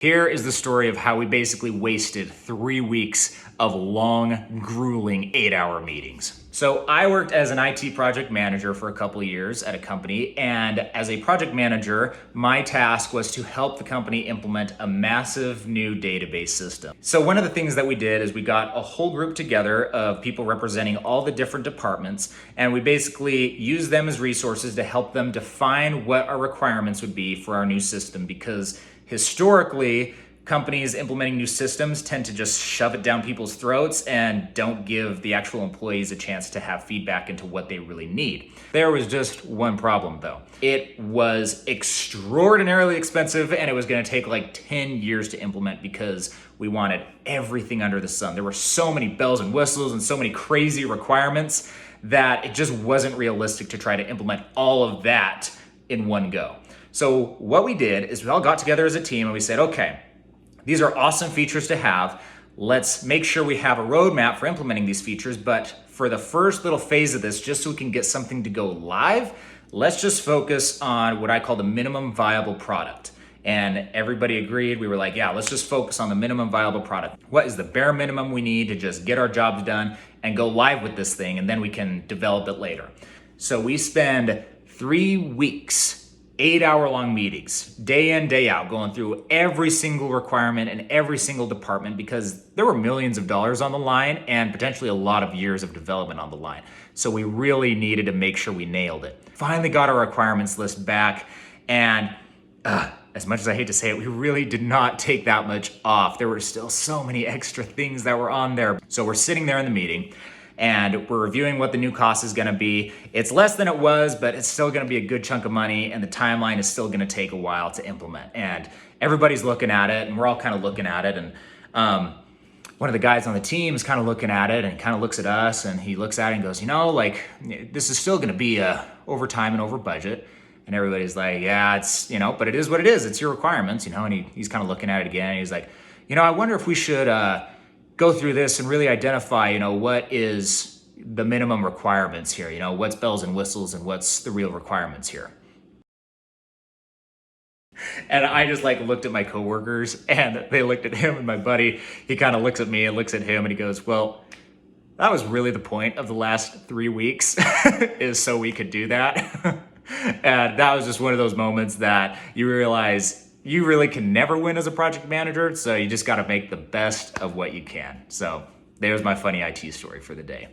Here is the story of how we basically wasted 3 weeks of long, grueling 8-hour meetings. So I worked as an IT project manager for a couple of years at a company, and as a project manager, my task was to help the company implement a massive new database system. So one of the things that we did is we got a whole group together of people representing all the different departments, and we basically used them as resources to help them define what our requirements would be for our new system, because historically, companies implementing new systems tend to just shove it down people's throats and don't give the actual employees a chance to have feedback into what they really need. There was just one problem though. It was extraordinarily expensive, and it was gonna take like 10 years to implement because we wanted everything under the sun. There were so many bells and whistles and so many crazy requirements that it just wasn't realistic to try to implement all of that in one go. So what we did is we all got together as a team and we said, okay, these are awesome features to have. Let's make sure we have a roadmap for implementing these features, but for the first little phase of this, just so we can get something to go live, let's just focus on what I call the minimum viable product. And everybody agreed. We were like, yeah, let's just focus on the minimum viable product. What is the bare minimum we need to just get our jobs done and go live with this thing, and then we can develop it later. So we spend 3 weeks 8-hour-long meetings, day in, day out, going through every single requirement in every single department, because there were millions of dollars on the line and potentially a lot of years of development on the line. So we really needed to make sure we nailed it. Finally got our requirements list back, and as much as I hate to say it, we really did not take that much off. There were still so many extra things that were on there. So we're sitting there in the meeting, and we're reviewing what the new cost is gonna be. It's less than it was, but it's still gonna be a good chunk of money, and the timeline is still gonna take a while to implement. And everybody's looking at it, and we're all kind of looking at it, and one of the guys on the team is kind of looking at it and kind of looks at us, and he looks at it and goes, like, this is still gonna be over time and over budget. And everybody's like, yeah, it's, but it is what it is. It's your requirements, and he's kind of looking at it again, and he's like, I wonder if we should go through this and really identify, what is the minimum requirements here, what's bells and whistles and what's the real requirements here. And I just looked at my coworkers, and they looked at him, and my buddy, he kind of looks at me and looks at him, and he goes, well, that was really the point of the last 3 weeks is so we could do that. And that was just one of those moments that you realize you really can never win as a project manager, so you just got to make the best of what you can. So there's my funny IT story for the day.